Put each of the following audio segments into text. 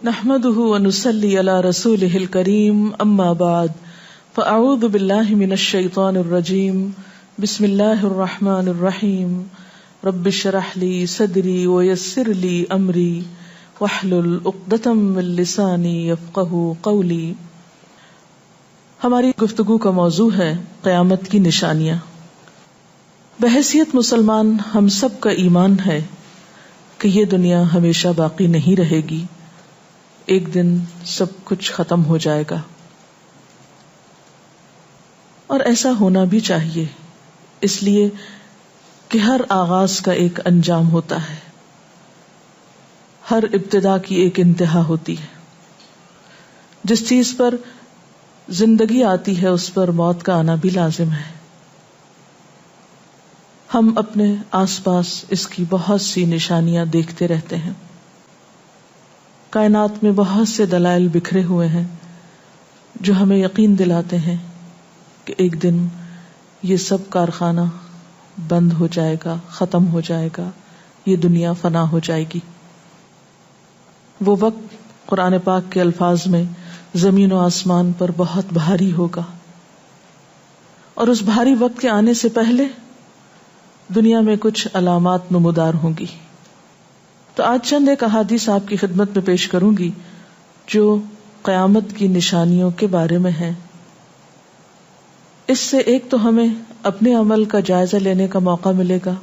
نحمده ونصلي على رسوله الكريم اما بعد فاعوذ بالله من الشيطان الرجيم بسم الله الرحمن الرحيم رب اشرح لي صدري ويسر لي امري واحلل عقدة من لساني يفقهوا قولي. ہماری گفتگو کا موضوع ہے قیامت کی نشانیاں. بحیثیت مسلمان ہم سب کا ایمان ہے کہ یہ دنیا ہمیشہ باقی نہیں رہے گی، ایک دن سب کچھ ختم ہو جائے گا، اور ایسا ہونا بھی چاہیے، اس لیے کہ ہر آغاز کا ایک انجام ہوتا ہے، ہر ابتدا کی ایک انتہا ہوتی ہے. جس چیز پر زندگی آتی ہے اس پر موت کا آنا بھی لازم ہے. ہم اپنے آس پاس اس کی بہت سی نشانیاں دیکھتے رہتے ہیں. کائنات میں بہت سے دلائل بکھرے ہوئے ہیں جو ہمیں یقین دلاتے ہیں کہ ایک دن یہ سب کارخانہ بند ہو جائے گا، ختم ہو جائے گا، یہ دنیا فنا ہو جائے گی. وہ وقت قرآن پاک کے الفاظ میں زمین و آسمان پر بہت بھاری ہوگا، اور اس بھاری وقت کے آنے سے پہلے دنیا میں کچھ علامات نمودار ہوں گی. تو آج چند ایک احادیث آپ کی خدمت میں پیش کروں گی جو قیامت کی نشانیوں کے بارے میں ہیں. اس سے ایک تو ہمیں اپنے عمل کا جائزہ لینے کا موقع ملے گا،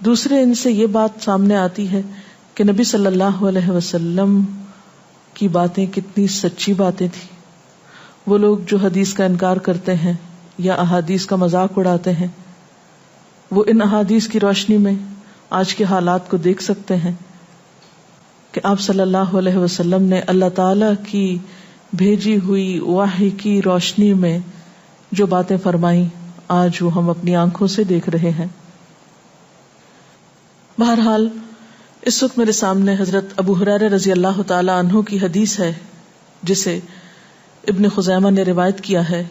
دوسرے ان سے یہ بات سامنے آتی ہے کہ نبی صلی اللہ علیہ وسلم کی باتیں کتنی سچی باتیں تھیں. وہ لوگ جو حدیث کا انکار کرتے ہیں یا احادیث کا مذاق اڑاتے ہیں، وہ ان احادیث کی روشنی میں آج کے حالات کو دیکھ سکتے ہیں کہ آپ صلی اللہ علیہ وسلم نے اللہ تعالی کی بھیجی ہوئی وحی کی روشنی میں جو باتیں فرمائیں آج وہ ہم اپنی آنکھوں سے دیکھ رہے ہیں. بہرحال اس وقت میرے سامنے حضرت ابو ہریرہ رضی اللہ تعالی عنہ کی حدیث ہے جسے ابن خزیمہ نے روایت کیا ہے.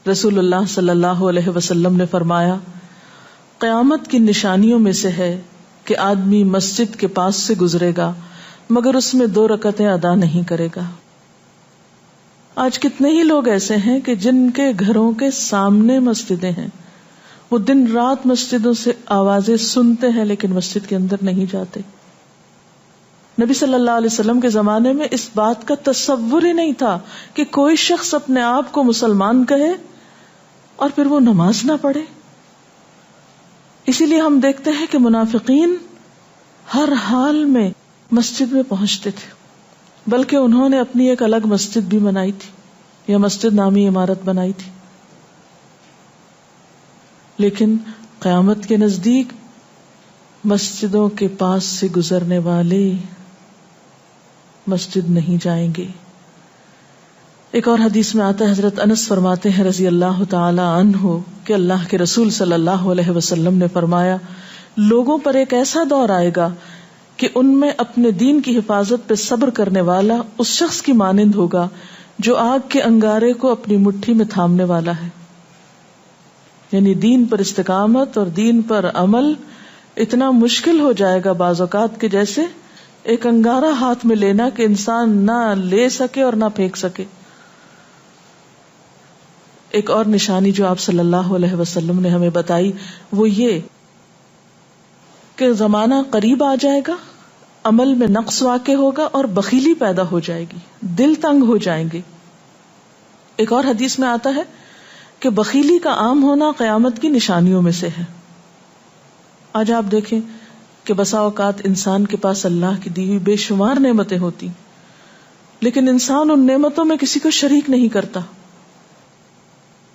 رسول اللہ صلی اللہ علیہ وسلم نے فرمایا، قیامت کی نشانیوں میں سے ہے کہ آدمی مسجد کے پاس سے گزرے گا مگر اس میں 2 رکعتیں ادا نہیں کرے گا. آج کتنے ہی لوگ ایسے ہیں کہ جن کے گھروں کے سامنے مسجدیں ہیں، وہ دن رات مسجدوں سے آوازیں سنتے ہیں لیکن مسجد کے اندر نہیں جاتے. نبی صلی اللہ علیہ وسلم کے زمانے میں اس بات کا تصور ہی نہیں تھا کہ کوئی شخص اپنے آپ کو مسلمان کہے اور پھر وہ نماز نہ پڑھے. اسی لیے ہم دیکھتے ہیں کہ منافقین ہر حال میں مسجد میں پہنچتے تھے، بلکہ انہوں نے اپنی ایک الگ مسجد بھی بنائی تھی یا مسجد نامی عمارت بنائی تھی. لیکن قیامت کے نزدیک مسجدوں کے پاس سے گزرنے والے مسجد نہیں جائیں گے. ایک اور حدیث میں آتا ہے، حضرت انس فرماتے ہیں رضی اللہ تعالی عنہ کہ اللہ کے رسول صلی اللہ علیہ وسلم نے فرمایا، لوگوں پر ایک ایسا دور آئے گا کہ ان میں اپنے دین کی حفاظت پہ صبر کرنے والا اس شخص کی مانند ہوگا جو آگ کے انگارے کو اپنی مٹھی میں تھامنے والا ہے. یعنی دین پر استقامت اور دین پر عمل اتنا مشکل ہو جائے گا بعض اوقات کہ جیسے ایک انگارہ ہاتھ میں لینا کہ انسان نہ لے سکے اور نہ پھینک سکے. ایک اور نشانی جو آپ صلی اللہ علیہ وسلم نے ہمیں بتائی وہ یہ کہ زمانہ قریب آ جائے گا، عمل میں نقص واقع ہوگا اور بخیلی پیدا ہو جائے گی، دل تنگ ہو جائیں گے. ایک اور حدیث میں آتا ہے کہ بخیلی کا عام ہونا قیامت کی نشانیوں میں سے ہے. آج آپ دیکھیں کہ بسا اوقات انسان کے پاس اللہ کی دی ہوئی بے شمار نعمتیں ہوتی لیکن انسان ان نعمتوں میں کسی کو شریک نہیں کرتا.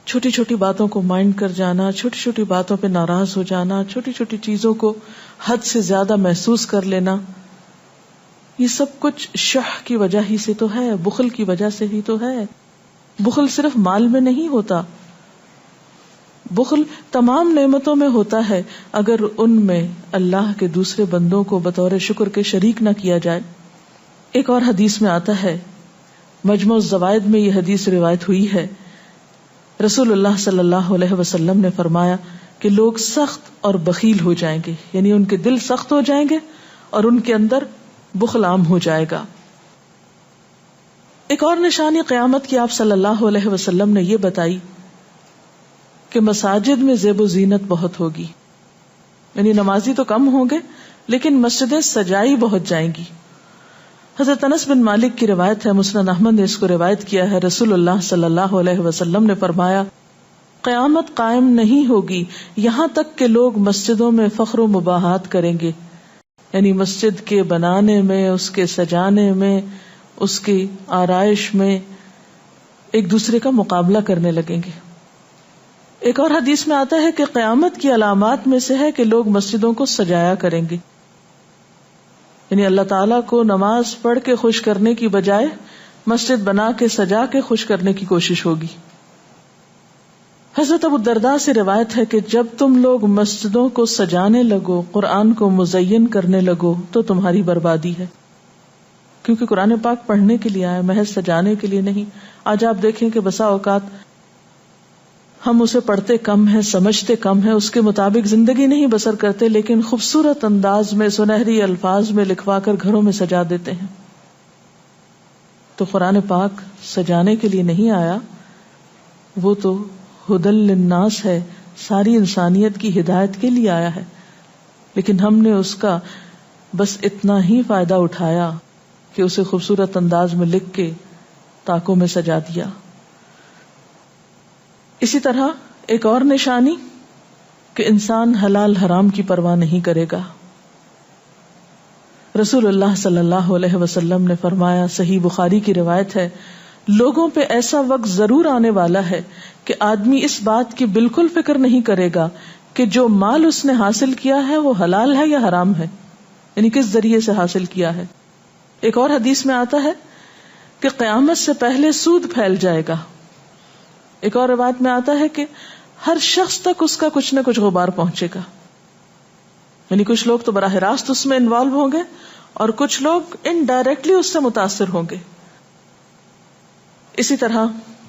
چھوٹی چھوٹی باتوں کو مائنڈ کر جانا، چھوٹی چھوٹی باتوں پہ ناراض ہو جانا، چھوٹی چھوٹی چیزوں کو حد سے زیادہ محسوس کر لینا، یہ سب کچھ شح کی وجہ ہی سے تو ہے، بخل کی وجہ سے ہی تو ہے. بخل صرف مال میں نہیں ہوتا، بخل تمام نعمتوں میں ہوتا ہے اگر ان میں اللہ کے دوسرے بندوں کو بطور شکر کے شریک نہ کیا جائے. ایک اور حدیث میں آتا ہے، مجموع الزوائد میں یہ حدیث روایت ہوئی ہے، رسول اللہ صلی اللہ علیہ وسلم نے فرمایا کہ لوگ سخت اور بخیل ہو جائیں گے، یعنی ان کے دل سخت ہو جائیں گے اور ان کے اندر بخل عام ہو جائے گا. ایک اور نشانی قیامت کی آپ صلی اللہ علیہ وسلم نے یہ بتائی کہ مساجد میں زیب و زینت بہت ہوگی، یعنی نمازی تو کم ہوں گے لیکن مسجدیں سجائی بہت جائیں گی. حضرت انس بن مالک کی روایت ہے، مسند احمد نے اس کو روایت کیا ہے، رسول اللہ صلی اللہ علیہ وسلم نے فرمایا قیامت قائم نہیں ہوگی یہاں تک کہ لوگ مسجدوں میں فخر و مباحات کریں گے، یعنی مسجد کے بنانے میں، اس کے سجانے میں، اس کی آرائش میں ایک دوسرے کا مقابلہ کرنے لگیں گے. ایک اور حدیث میں آتا ہے کہ قیامت کی علامات میں سے ہے کہ لوگ مسجدوں کو سجایا کریں گے، یعنی اللہ تعالیٰ کو نماز پڑھ کے خوش کرنے کی بجائے مسجد بنا کے سجا کے خوش کرنے کی کوشش ہوگی. حضرت ابو الدرداء سے روایت ہے کہ جب تم لوگ مسجدوں کو سجانے لگو، قرآن کو مزین کرنے لگو تو تمہاری بربادی ہے، کیونکہ قرآن پاک پڑھنے کے لیے آئے، محض سجانے کے لیے نہیں. آج آپ دیکھیں کہ بسا اوقات ہم اسے پڑھتے کم ہیں، سمجھتے کم ہیں، اس کے مطابق زندگی نہیں بسر کرتے، لیکن خوبصورت انداز میں سنہری الفاظ میں لکھوا کر گھروں میں سجا دیتے ہیں. تو قرآن پاک سجانے کے لیے نہیں آیا، وہ تو ہدی للناس ہے، ساری انسانیت کی ہدایت کے لیے آیا ہے، لیکن ہم نے اس کا بس اتنا ہی فائدہ اٹھایا کہ اسے خوبصورت انداز میں لکھ کے طاقوں میں سجا دیا. اسی طرح ایک اور نشانی کہ انسان حلال حرام کی پرواہ نہیں کرے گا. رسول اللہ صلی اللہ علیہ وسلم نے فرمایا، صحیح بخاری کی روایت ہے، لوگوں پہ ایسا وقت ضرور آنے والا ہے کہ آدمی اس بات کی بالکل فکر نہیں کرے گا کہ جو مال اس نے حاصل کیا ہے وہ حلال ہے یا حرام ہے، یعنی کس ذریعے سے حاصل کیا ہے. ایک اور حدیث میں آتا ہے کہ قیامت سے پہلے سود پھیل جائے گا. ایک اور روایت میں آتا ہے کہ ہر شخص تک اس کا کچھ نہ کچھ غبار پہنچے گا، یعنی کچھ لوگ تو براہ راست اس میں انوالو ہوں گے اور کچھ لوگ انڈائریکٹلی اس سے متاثر ہوں گے. اسی طرح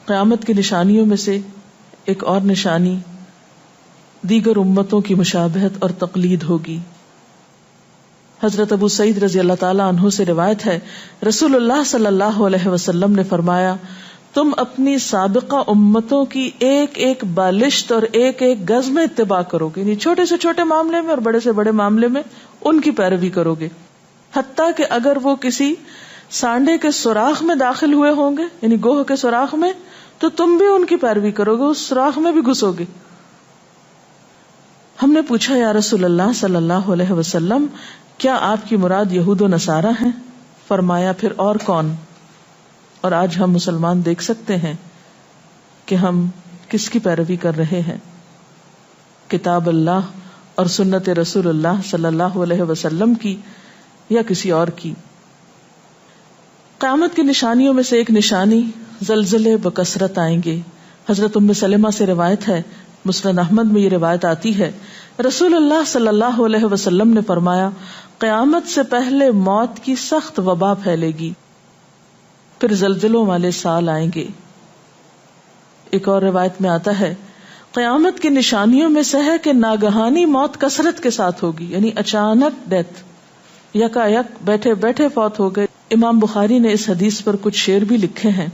قیامت کی نشانیوں میں سے ایک اور نشانی دیگر امتوں کی مشابہت اور تقلید ہوگی. حضرت ابو سعید رضی اللہ تعالی عنہ سے روایت ہے، رسول اللہ صلی اللہ علیہ وسلم نے فرمایا، تم اپنی سابقہ امتوں کی ایک ایک بالشت اور ایک ایک گز میں اتباع کرو گے، یعنی چھوٹے سے چھوٹے معاملے میں اور بڑے سے بڑے معاملے میں ان کی پیروی کرو گے، حتیٰ کہ اگر وہ کسی سانڈے کے سوراخ میں داخل ہوئے ہوں گے، یعنی گوہ کے سوراخ میں، تو تم بھی ان کی پیروی کرو گے، اس سوراخ میں بھی گھسو گے. ہم نے پوچھا، یا رسول اللہ صلی اللہ علیہ وسلم، کیا آپ کی مراد یہود و نصارہ ہیں؟ فرمایا، پھر اور کون؟ اور آج ہم مسلمان دیکھ سکتے ہیں کہ ہم کس کی پیروی کر رہے ہیں، کتاب اللہ اور سنت رسول اللہ صلی اللہ علیہ وسلم کی یا کسی اور کی. قیامت کی نشانیوں میں سے ایک نشانی زلزلے بکثرت آئیں گے. حضرت ام سلمہ سے روایت ہے، مسند احمد میں یہ روایت آتی ہے، رسول اللہ صلی اللہ علیہ وسلم نے فرمایا، قیامت سے پہلے موت کی سخت وبا پھیلے گی، پھر زلزلوں والے سال آئیں گے. ایک اور روایت میں آتا ہے، قیامت کی نشانیوں میں سے ہے کہ ناگہانی موت کثرت کے ساتھ ہوگی، یعنی اچانک ڈیتھ، یکا یک بیٹھے بیٹھے فوت ہو گئے. امام بخاری نے اس حدیث پر کچھ شعر بھی لکھے ہیں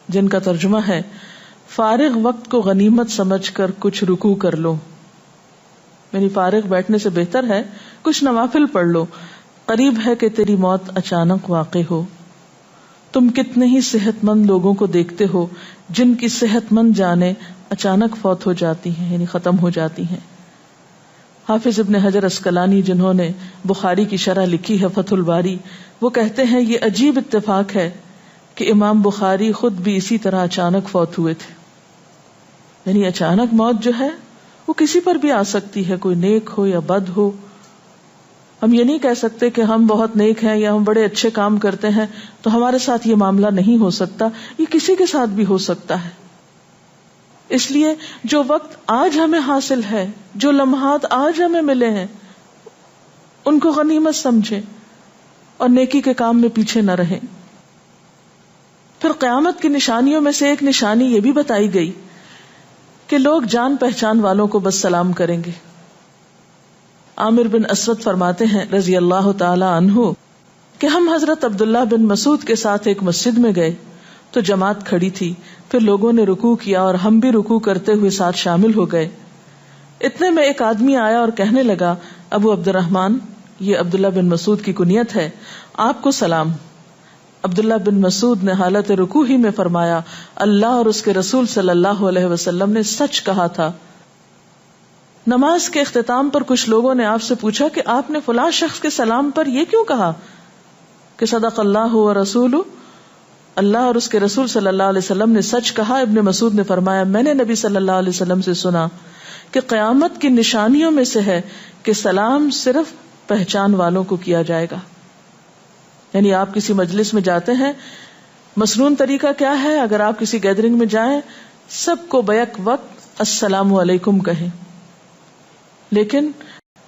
جن کا ترجمہ ہے، فارغ وقت کو غنیمت سمجھ کر کچھ رکوع کر لو، یعنی فارغ بیٹھنے سے بہتر ہے کچھ نوافل پڑھ لو، قریب ہے کہ تیری موت اچانک واقع ہو. تم کتنے ہی صحت مند لوگوں کو دیکھتے ہو جن کی صحت مند جانیں اچانک فوت ہو جاتی ہیں، یعنی ختم ہو جاتی ہیں. حافظ ابن حجر عسقلانی جنہوں نے بخاری کی شرح لکھی ہے فتح الباری، وہ کہتے ہیں یہ عجیب اتفاق ہے کہ امام بخاری خود بھی اسی طرح اچانک فوت ہوئے تھے. یعنی اچانک موت جو ہے وہ کسی پر بھی آ سکتی ہے، کوئی نیک ہو یا بد ہو. ہم یہ نہیں کہہ سکتے کہ ہم بہت نیک ہیں یا ہم بڑے اچھے کام کرتے ہیں تو ہمارے ساتھ یہ معاملہ نہیں ہو سکتا، یہ کسی کے ساتھ بھی ہو سکتا ہے. اس لیے جو وقت آج ہمیں حاصل ہے، جو لمحات آج ہمیں ملے ہیں، ان کو غنیمت سمجھیں اور نیکی کے کام میں پیچھے نہ رہیں. پھر قیامت کی نشانیوں میں سے ایک نشانی یہ بھی بتائی گئی کہ لوگ جان پہچان والوں کو بس سلام کریں گے. عامر بن اسود فرماتے ہیں رضی اللہ تعالی عنہ کہ ہم حضرت عبداللہ بن مسعود کے ساتھ ایک مسجد میں گئے تو جماعت کھڑی تھی، پھر لوگوں نے رکوع کیا اور ہم بھی رکوع کرتے ہوئے ساتھ شامل ہو گئے۔ اتنے میں ایک آدمی آیا اور کہنے لگا، ابو عبد الرحمن، یہ عبداللہ بن مسعود کی کنیت ہے، آپ کو سلام۔ عبداللہ بن مسعود نے حالت رکوع ہی میں فرمایا، اللہ اور اس کے رسول صلی اللہ علیہ وسلم نے سچ کہا تھا۔ نماز کے اختتام پر کچھ لوگوں نے آپ سے پوچھا کہ آپ نے فلاں شخص کے سلام پر یہ کیوں کہا کہ صدق اللہ و رسول، اللہ اور اس کے رسول صلی اللہ علیہ وسلم نے سچ کہا۔ ابن مسعود نے فرمایا، میں نے نبی صلی اللہ علیہ وسلم سے سنا کہ قیامت کی نشانیوں میں سے ہے کہ سلام صرف پہچان والوں کو کیا جائے گا۔ یعنی آپ کسی مجلس میں جاتے ہیں، مسنون طریقہ کیا ہے؟ اگر آپ کسی گیدرنگ میں جائیں، سب کو بیک وقت السلام علیکم کہیں، لیکن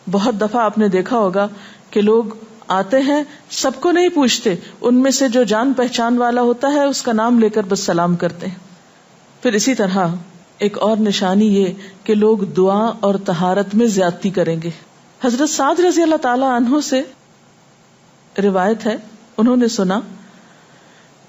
بہت دفعہ آپ نے دیکھا ہوگا کہ لوگ آتے ہیں، سب کو نہیں پوچھتے، ان میں سے جو جان پہچان والا ہوتا ہے اس کا نام لے کر بس سلام کرتے ہیں۔ پھر اسی طرح ایک اور نشانی یہ کہ لوگ دعا اور طہارت میں زیادتی کریں گے۔ حضرت سعد رضی اللہ تعالی عنہ سے روایت ہے، انہوں نے سنا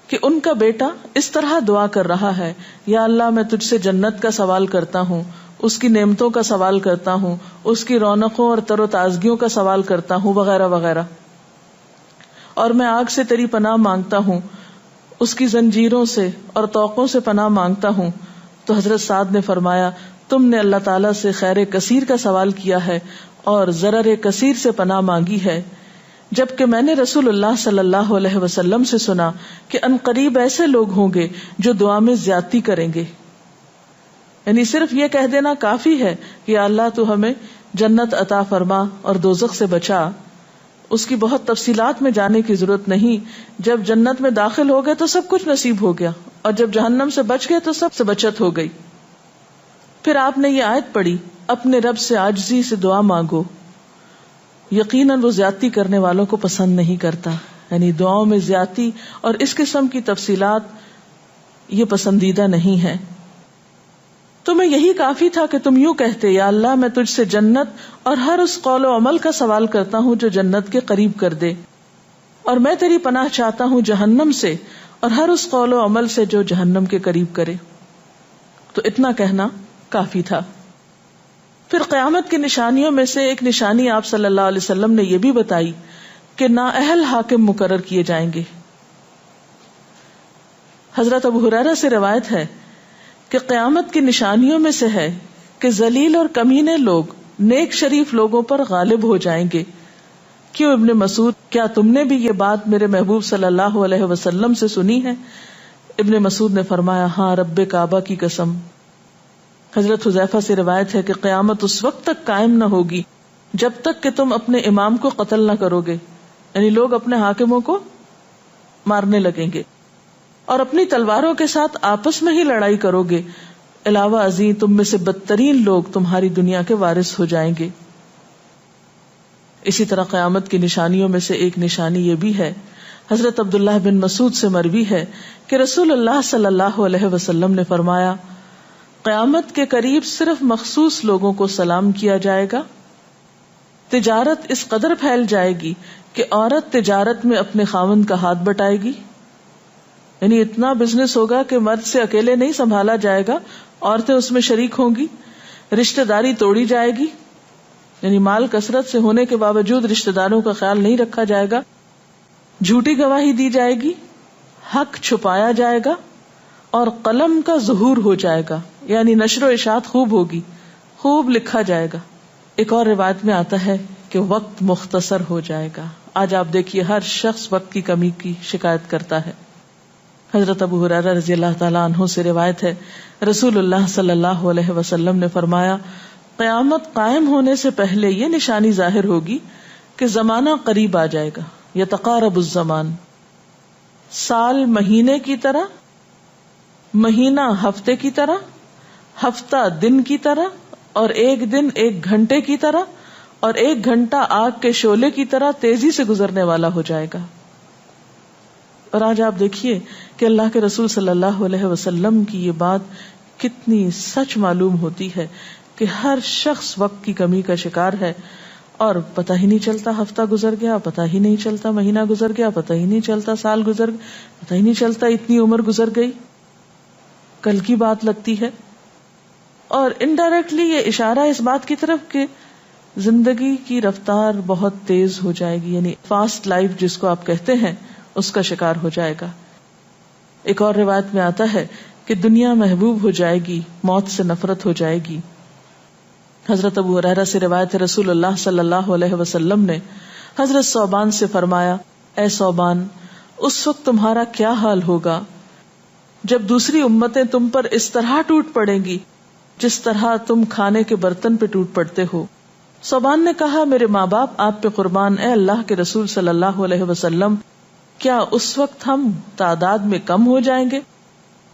کہ ان کا بیٹا اس طرح دعا کر رہا ہے، یا اللہ میں تجھ سے جنت کا سوال کرتا ہوں، اس کی نعمتوں کا سوال کرتا ہوں، اس کی رونقوں اور تر و تازگیوں کا سوال کرتا ہوں، وغیرہ وغیرہ، اور میں آگ سے تیری پناہ مانگتا ہوں، اس کی زنجیروں سے اور طوقوں سے پناہ مانگتا ہوں۔ تو حضرت سعد نے فرمایا، تم نے اللہ تعالیٰ سے خیر کثیر کا سوال کیا ہے اور ضرر کثیر سے پناہ مانگی ہے، جبکہ میں نے رسول اللہ صلی اللہ علیہ وسلم سے سنا کہ ان قریب ایسے لوگ ہوں گے جو دعا میں زیادتی کریں گے۔ یعنی صرف یہ کہہ دینا کافی ہے کہ یا اللہ تو ہمیں جنت عطا فرما اور دوزخ سے بچا، اس کی بہت تفصیلات میں جانے کی ضرورت نہیں۔ جب جنت میں داخل ہو گئے تو سب کچھ نصیب ہو گیا، اور جب جہنم سے بچ گئے تو سب سے بچت ہو گئی۔ پھر آپ نے یہ آیت پڑھی، اپنے رب سے عاجزی سے دعا مانگو، یقیناً وہ زیادتی کرنے والوں کو پسند نہیں کرتا۔ یعنی دعاؤں میں زیادتی اور اس قسم کی تفصیلات یہ پسندیدہ نہیں ہے۔ تمہیں یہی کافی تھا کہ تم یوں کہتے، یا اللہ میں تجھ سے جنت اور ہر اس قول و عمل کا سوال کرتا ہوں جو جنت کے قریب کر دے، اور میں تیری پناہ چاہتا ہوں جہنم سے اور ہر اس قول و عمل سے جو جہنم کے قریب کرے۔ تو اتنا کہنا کافی تھا۔ پھر قیامت کی نشانیوں میں سے ایک نشانی آپ صلی اللہ علیہ وسلم نے یہ بھی بتائی کہ نااہل حاکم مقرر کیے جائیں گے۔ حضرت ابو ہریرہ سے روایت ہے کہ قیامت کی نشانیوں میں سے ہے کہ ذلیل اور کمینے لوگ نیک شریف لوگوں پر غالب ہو جائیں گے۔ کیوں ابن مسعود، کیا تم نے بھی یہ بات میرے محبوب صلی اللہ علیہ وسلم سے سنی ہے؟ ابن مسعود نے فرمایا، ہاں رب کعبہ کی قسم۔ حضرت حذیفہ سے روایت ہے کہ قیامت اس وقت تک قائم نہ ہوگی جب تک کہ تم اپنے امام کو قتل نہ کرو گے، یعنی لوگ اپنے حاکموں کو مارنے لگیں گے اور اپنی تلواروں کے ساتھ آپس میں ہی لڑائی کرو گے، علاوہ ازیں تم میں سے بدترین لوگ تمہاری دنیا کے وارث ہو جائیں گے۔ اسی طرح قیامت کی نشانیوں میں سے ایک نشانی یہ بھی ہے، حضرت عبداللہ بن مسعود سے مروی ہے کہ رسول اللہ صلی اللہ علیہ وسلم نے فرمایا، قیامت کے قریب صرف مخصوص لوگوں کو سلام کیا جائے گا، تجارت اس قدر پھیل جائے گی کہ عورت تجارت میں اپنے خاوند کا ہاتھ بٹائے گی، یعنی اتنا بزنس ہوگا کہ مرد سے اکیلے نہیں سنبھالا جائے گا، عورتیں اس میں شریک ہوں گی، رشتہ داری توڑی جائے گی، یعنی مال کثرت سے ہونے کے باوجود رشتہ داروں کا خیال نہیں رکھا جائے گا، جھوٹی گواہی دی جائے گی، حق چھپایا جائے گا، اور قلم کا ظہور ہو جائے گا، یعنی نشر و اشاعت خوب ہوگی، خوب لکھا جائے گا۔ ایک اور روایت میں آتا ہے کہ وقت مختصر ہو جائے گا۔ آج آپ دیکھیے ہر شخص وقت کی کمی کی شکایت کرتا ہے۔ حضرت ابو ہریرہ رضی اللہ تعالیٰ عنہ سے روایت ہے، رسول اللہ صلی اللہ علیہ وسلم نے فرمایا، قیامت قائم ہونے سے پہلے یہ نشانی ظاہر ہوگی کہ زمانہ قریب آ جائے گا، یتقارب الزمان، سال مہینے کی طرح، مہینہ ہفتے کی طرح، ہفتہ دن کی طرح، اور ایک دن ایک گھنٹے کی طرح، اور ایک گھنٹہ آگ کے شعلے کی طرح تیزی سے گزرنے والا ہو جائے گا۔ اور آج آپ دیکھیے کہ اللہ کے رسول صلی اللہ علیہ وسلم کی یہ بات کتنی سچ معلوم ہوتی ہے کہ ہر شخص وقت کی کمی کا شکار ہے، اور پتہ ہی نہیں چلتا ہفتہ گزر گیا، پتہ ہی نہیں چلتا مہینہ گزر گیا، پتہ ہی نہیں چلتا سال گزر گیا، پتہ ہی نہیں چلتا اتنی عمر گزر گئی، کل کی بات لگتی ہے. اور انڈائریکٹلی یہ اشارہ اس بات کی طرف کہ زندگی کی رفتار بہت تیز ہو جائے گی، یعنی فاسٹ لائف جس کو آپ کہتے ہیں اس کا شکار ہو جائے گا. ایک اور روایت میں آتا ہے کہ دنیا محبوب ہو جائے گی، موت سے نفرت ہو جائے گی. حضرت ابو ہریرہ سے روایت ہے، رسول اللہ صلی اللہ علیہ وسلم نے حضرت ثوبان سے فرمایا، اے ثوبان، اس وقت تمہارا کیا حال ہوگا جب دوسری امتیں تم پر اس طرح ٹوٹ پڑیں گی جس طرح تم کھانے کے برتن پہ ٹوٹ پڑتے ہو. ثوبان نے کہا، میرے ماں باپ آپ پہ قربان، اے اللہ کے رسول صلی اللہ علیہ وسلم، کیا اس وقت ہم تعداد میں کم ہو جائیں گے؟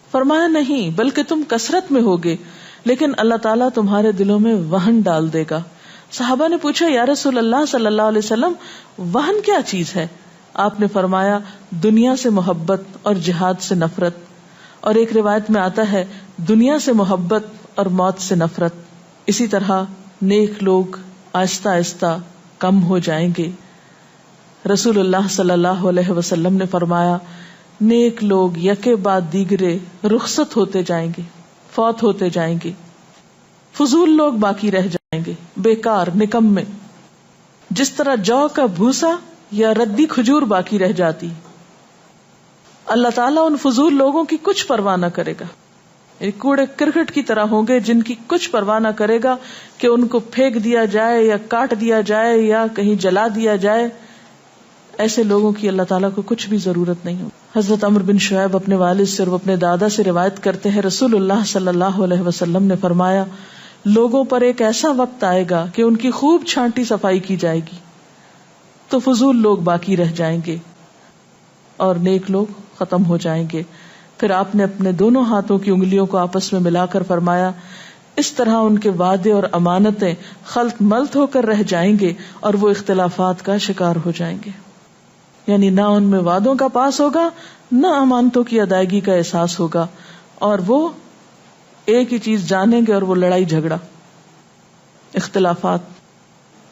فرمایا، نہیں، بلکہ تم کثرت میں ہوگے، لیکن اللہ تعالیٰ تمہارے دلوں میں وہن ڈال دے گا. صحابہ نے پوچھا، یا رسول اللہ صلی اللہ علیہ وسلم، وہن کیا چیز ہے؟ آپ نے فرمایا، دنیا سے محبت اور جہاد سے نفرت. اور ایک روایت میں آتا ہے، دنیا سے محبت اور موت سے نفرت. اسی طرح نیک لوگ آہستہ آہستہ کم ہو جائیں گے. رسول اللہ صلی اللہ علیہ وسلم نے فرمایا، نیک لوگ یکے بعد دیگرے رخصت ہوتے جائیں گے، فوت ہوتے جائیں گے. فضول لوگ باقی رہ جائیں گے، بیکار، نکمے، جس طرح جو کا بھوسا یا ردی کھجور باقی رہ جاتی. اللہ تعالیٰ ان فضول لوگوں کی کچھ پرواہ نہ کرے گا، کوڑے کرکٹ کی طرح ہوں گے جن کی کچھ پرواہ نہ کرے گا کہ ان کو پھینک دیا جائے یا کاٹ دیا جائے یا کہیں جلا دیا جائے. ایسے لوگوں کی اللہ تعالیٰ کو کچھ بھی ضرورت نہیں ہو. حضرت عمرو بن شعیب اپنے والد سے اور اپنے دادا سے روایت کرتے ہیں، رسول اللہ صلی اللہ علیہ وسلم نے فرمایا، لوگوں پر ایک ایسا وقت آئے گا کہ ان کی خوب چھانٹی صفائی کی جائے گی تو فضول لوگ باقی رہ جائیں گے اور نیک لوگ ختم ہو جائیں گے. پھر آپ نے اپنے دونوں ہاتھوں کی انگلیوں کو آپس میں ملا کر فرمایا، اس طرح ان کے وعدے اور امانتیں خلط ملط ہو کر رہ جائیں گے اور وہ اختلافات کا شکار ہو جائیں گے. یعنی نہ ان میں وعدوں کا پاس ہوگا، نہ امانتوں کی ادائیگی کا احساس ہوگا، اور وہ ایک ہی چیز جانیں گے اور وہ لڑائی جھگڑا، اختلافات.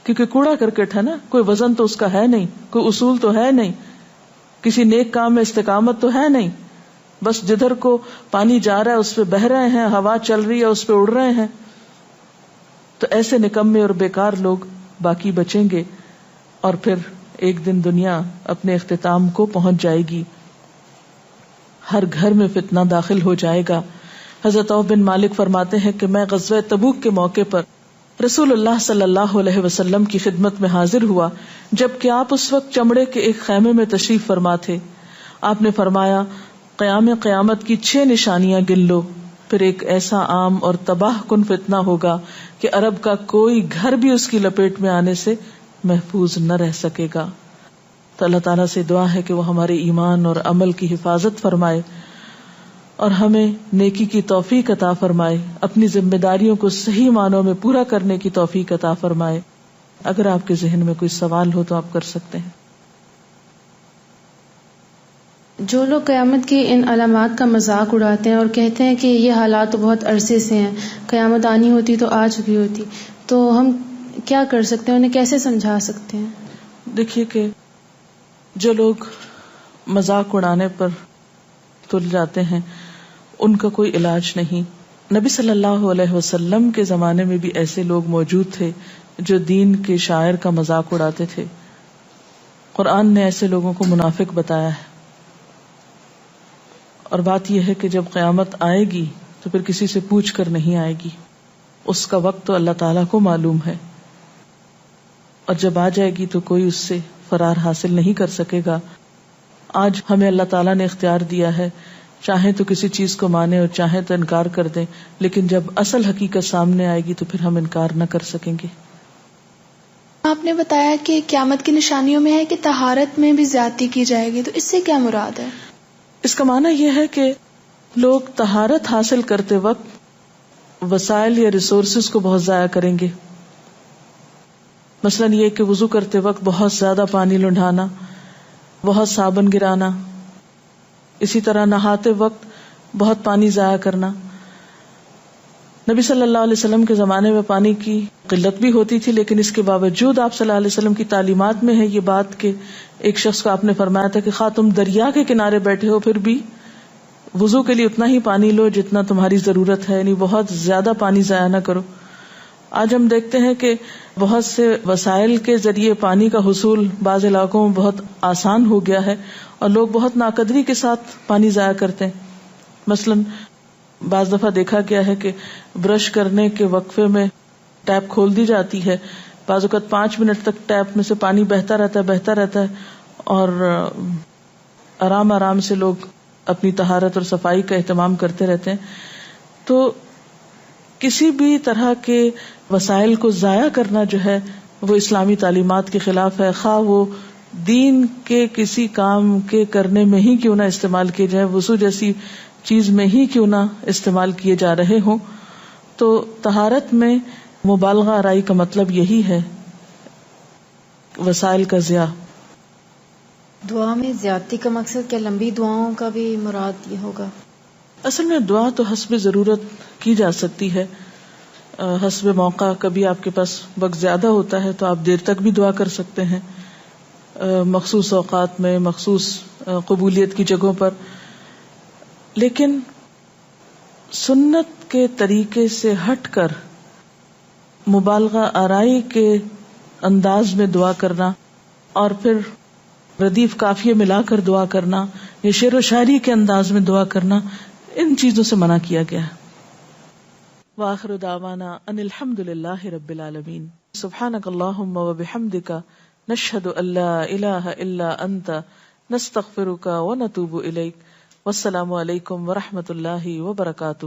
کیونکہ کوڑا کرکٹ ہے نا، کوئی وزن تو اس کا ہے نہیں، کوئی اصول تو ہے نہیں، کسی نیک کام میں استقامت تو ہے نہیں، بس جدھر کو پانی جا رہا ہے اس پہ بہ رہے ہیں، ہوا چل رہی ہے اس پہ اڑ رہے ہیں. تو ایسے نکمے اور بیکار لوگ باقی بچیں گے اور پھر ایک دن دنیا اپنے اختتام کو پہنچ جائے گی. ہر گھر میں فتنہ داخل ہو جائے گا. حضرت عوف بن مالک فرماتے ہیں کہ میں غزوہ تبوک کے موقع پر رسول اللہ صلی اللہ علیہ وسلم کی خدمت میں حاضر ہوا جبکہ آپ اس وقت چمڑے کے ایک خیمے میں تشریف فرما تھے. آپ نے فرمایا، قیامت کی 6 نشانیاں گن لو. پھر ایک ایسا عام اور تباہ کن فتنہ ہوگا کہ عرب کا کوئی گھر بھی اس کی لپیٹ میں آنے سے محفوظ نہ رہ سکے گا. تو اللہ تعالیٰ سے دعا ہے کہ وہ ہمارے ایمان اور عمل کی حفاظت فرمائے اور ہمیں نیکی کی توفیق عطا فرمائے، اپنی ذمہ داریوں کو صحیح معنوں میں پورا کرنے کی توفیق عطا فرمائے. اگر آپ کے ذہن میں کوئی سوال ہو تو آپ کر سکتے ہیں. جو لوگ قیامت کی ان علامات کا مذاق اڑاتے ہیں اور کہتے ہیں کہ یہ حالات تو بہت عرصے سے ہیں، قیامت آنی ہوتی تو آ چکی ہوتی، تو ہم کیا کر سکتے ہیں، انہیں کیسے سمجھا سکتے ہیں؟ دیکھیے کہ جو لوگ مذاق اڑانے پر تل جاتے ہیں ان کا کوئی علاج نہیں. نبی صلی اللہ علیہ وسلم کے زمانے میں بھی ایسے لوگ موجود تھے جو دین کے شاعر کا مذاق اڑاتے تھے. قرآن نے ایسے لوگوں کو منافق بتایا ہے. اور بات یہ ہے کہ جب قیامت آئے گی تو پھر کسی سے پوچھ کر نہیں آئے گی، اس کا وقت تو اللہ تعالیٰ کو معلوم ہے، اور جب آ جائے گی تو کوئی اس سے فرار حاصل نہیں کر سکے گا. آج ہمیں اللہ تعالیٰ نے اختیار دیا ہے، چاہیں تو کسی چیز کو مانیں اور چاہیں تو انکار کر دیں، لیکن جب اصل حقیقت سامنے آئے گی تو پھر ہم انکار نہ کر سکیں گے. آپ نے بتایا کہ قیامت کی نشانیوں میں ہے کہ طہارت میں بھی زیادتی کی جائے گی، تو اس سے کیا مراد ہے؟ اس کا معنی یہ ہے کہ لوگ طہارت حاصل کرتے وقت وسائل یا ریسورسز کو بہت ضائع کریں گے. مثلاً یہ کہ وضو کرتے وقت بہت زیادہ پانی لنڈھانا، بہت صابن گرانا، اسی طرح نہاتے وقت بہت پانی ضائع کرنا. نبی صلی اللہ علیہ وسلم کے زمانے میں پانی کی قلت بھی ہوتی تھی، لیکن اس کے باوجود آپ صلی اللہ علیہ وسلم کی تعلیمات میں ہے یہ بات کہ ایک شخص کو آپ نے فرمایا تھا کہ خواہ تم دریا کے کنارے بیٹھے ہو پھر بھی وضو کے لیے اتنا ہی پانی لو جتنا تمہاری ضرورت ہے، یعنی بہت زیادہ پانی ضائع نہ کرو. آج ہم دیکھتے ہیں کہ بہت سے وسائل کے ذریعے پانی کا حصول بعض علاقوں میں بہت آسان ہو گیا ہے اور لوگ بہت ناقدری کے ساتھ پانی ضائع کرتے ہیں. مثلاً بعض دفعہ دیکھا گیا ہے کہ برش کرنے کے وقفے میں ٹیپ کھول دی جاتی ہے، بعض اوقات 5 منٹ تک ٹیپ میں سے پانی بہتا رہتا ہے اور آرام آرام سے لوگ اپنی طہارت اور صفائی کا اہتمام کرتے رہتے ہیں. تو کسی بھی طرح کے وسائل کو ضائع کرنا جو ہے وہ اسلامی تعلیمات کے خلاف ہے، خواہ وہ دین کے کسی کام کے کرنے میں ہی کیوں نہ استعمال کیے جائے، وضو جیسی چیز میں ہی کیوں نہ استعمال کیے جا رہے ہوں. تو طہارت میں مبالغہ آرائی کا مطلب یہی ہے، وسائل کا ضیاع. دعا میں زیادتی کا مقصد کیا لمبی دعاؤں کا بھی مراد یہ ہوگا؟ اصل میں دعا تو حسب ضرورت کی جا سکتی ہے، حسب موقع. کبھی آپ کے پاس وقت زیادہ ہوتا ہے تو آپ دیر تک بھی دعا کر سکتے ہیں، مخصوص اوقات میں، مخصوص قبولیت کی جگہوں پر. لیکن سنت کے طریقے سے ہٹ کر مبالغہ آرائی کے انداز میں دعا کرنا اور پھر ردیف قافیے ملا کر دعا کرنا یا شعر و شاعری کے انداز میں دعا کرنا، ان چیزوں سے منع کیا گیا ہے. وآخر دعوانا ان الحمد للہ رب العالمین. سبحانک اللہم وبحمدک نشہد ان لا الہ الا انت نستغفرک ونتوب الیک. والسلام علیکم ورحمۃ اللہ وبرکاتہ.